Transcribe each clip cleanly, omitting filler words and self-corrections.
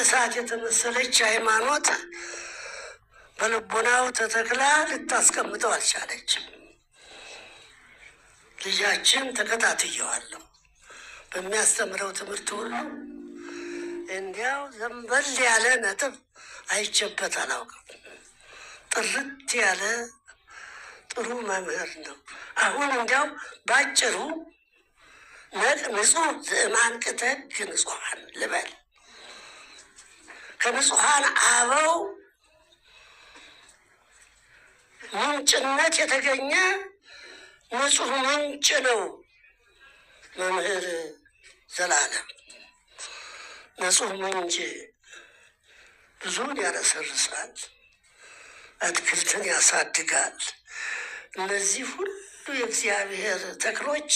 እሳት የተመሰለች ሃይማኖት በልቦናው ተተክላ ልታስቀምጠው አልቻለችም። ልጃችን ተከታትየዋለሁ። በሚያስተምረው ትምህርት ሁሉ እንዲያው ዘንበል ያለ ነጥብ አይቼበት አላውቅም። ጥርት ያለ ጥሩ መምህር ነው። አሁን እንዲያው ባጭሩ ንጹሕ ዘእማንቅተ ሕግ ንጹሐን ልበል። ከንጹሐን አበው ምንጭነት የተገኘ ንጹሕ ምንጭ ነው መምህር ዘላለም። ንጹሕ ምንጭ ብዙን ያረሰርሳል፣ አትክልትን ያሳድጋል። እነዚህ ሁሉ የእግዚአብሔር ተክሎች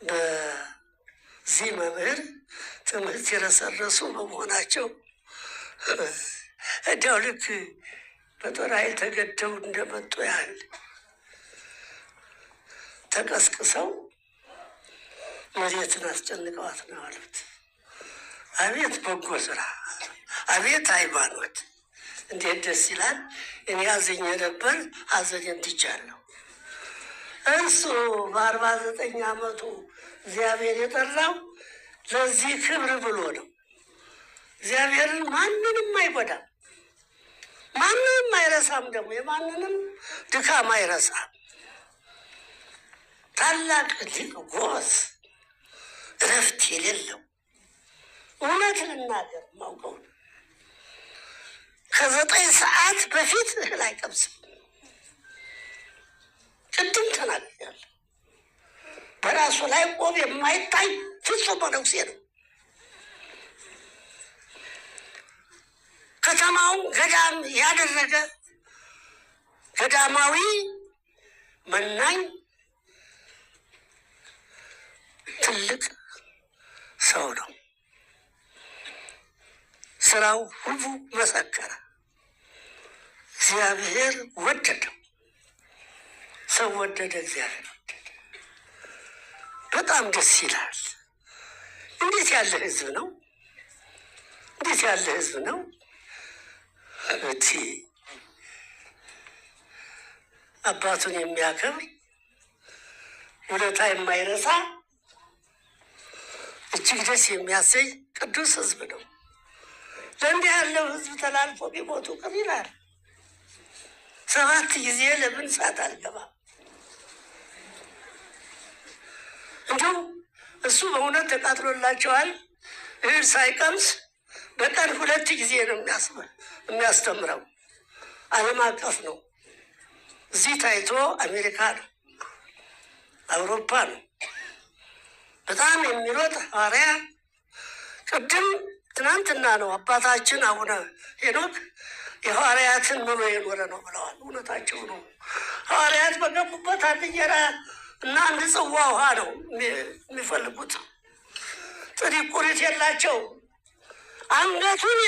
በዚህ መምህር ትምህርት የረሰረሱ በመሆናቸው እንዲያው ልክ በጦር ኃይል ተገደው እንደመጡ ያህል ተቀስቅሰው መሬትን አስጨንቀዋት ነው አሉት። አቤት በጎ ስራ፣ አቤት ሃይማኖት፣ እንዴት ደስ ይላል! እኔ አዝኜ ነበር፣ ሐዘኔን ትቻለሁ። እርሱ በ49 ዓመቱ እግዚአብሔር የጠራው ለዚህ ክብር ብሎ ነው። እግዚአብሔርን ማንንም አይጎዳም፣ ማንንም አይረሳም። ደግሞ የማንንም ድካም አይረሳም። ታላቅ ሊቅ ጎበዝ፣ እረፍት የሌለው እውነት ልናገር ማውቀው ከ9 ሰዓት በፊት እህል አይቀምስም። ቅድም ተናግሬያለሁ። በራሱ ላይ ቆብ የማይታይ ፍጹም መነኩሴ ነው። ከተማውን ገዳም ያደረገ ገዳማዊ መናኝ ትልቅ ሰው ነው። ስራው ሁሉ መሰከረ። እግዚአብሔር ወደደው፣ ሰው ወደደ፣ እግዚአብሔር ወደደ። በጣም ደስ ይላል። እንዴት ያለ ህዝብ ነው! እንዴት ያለ ህዝብ ነው! እቲ አባቱን የሚያከብር ውለታ የማይረሳ እጅግ ደስ የሚያሰኝ ቅዱስ ህዝብ ነው። ለእንዲህ ያለው ህዝብ ተላልፎ ቢሞቱ ቅር ይላል። 7 ጊዜ ለምን ሰዓት አልገባም? እንዲሁም እሱ በእውነት ተቃጥሎላቸዋል። እህል ሳይቀምስ በቀን 2 ጊዜ ነው የሚያስተምረው። ዓለም አቀፍ ነው። እዚህ ታይቶ አሜሪካ ነው፣ አውሮፓ ነው። በጣም የሚሮጥ ሐዋርያ። ቅድም ትናንትና ነው አባታችን አቡነ ሄኖክ የሐዋርያትን ኑሮ የኖረ ነው ብለዋል። እውነታቸው ነው። ሐዋርያት በገቡበት 1 እንጀራ እና 1 ጽዋ ውሃ ነው የሚፈልጉት። ጥሪት ቁሪት የላቸው። አንገቱን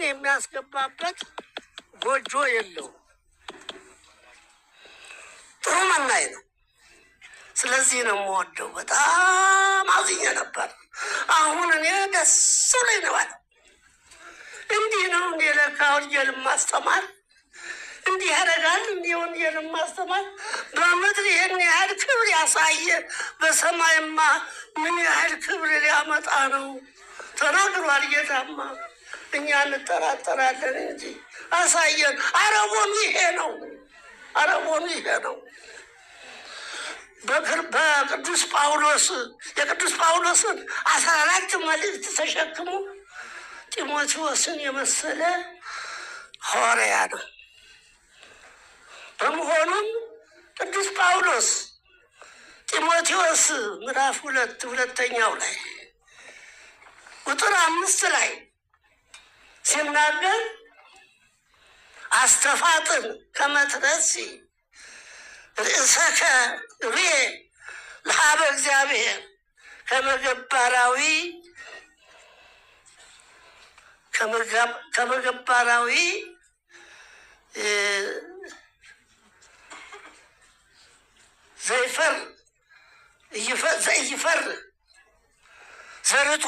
የሚያስገባበት ጎጆ የለው። ጥሩ መናኝ ነው። ስለዚህ ነው የምወደው። በጣም አዝኜ ነበር። አሁን እኔ ደስ ብሎኝ ነው አለ። እንዲህ ነው እንዴ ለካ ወንጌልን ማስተማር እንዲህ ያደርጋል። እንዲህ ወንጌልን ማስተማር በምድር ይህን ያህል ክብር ያሳየ፣ በሰማይማ ምን ያህል ክብር ሊያመጣ ነው ተናግሯል ጌታማ። እኛ እንጠራጠራለን እንጂ አሳየን። አረቦኑ ይሄ ነው፣ አረቦኑ ይሄ ነው። በቅዱስ ጳውሎስ የቅዱስ ጳውሎስን 14 መልእክት ተሸክሞ ጢሞቴዎስን የመሰለ ሐዋርያ ነው። በመሆኑም ቅዱስ ጳውሎስ ጢሞቴዎስ ምዕራፍ 2 ሁለተኛው ላይ ቁጥር 5 ላይ ሲናገር አስተፋጥን ከመትረሲ ርእሰከ ርኤ ለሀበ እግዚአብሔር ከመገባራዊ ዘይፈር ዘርቷ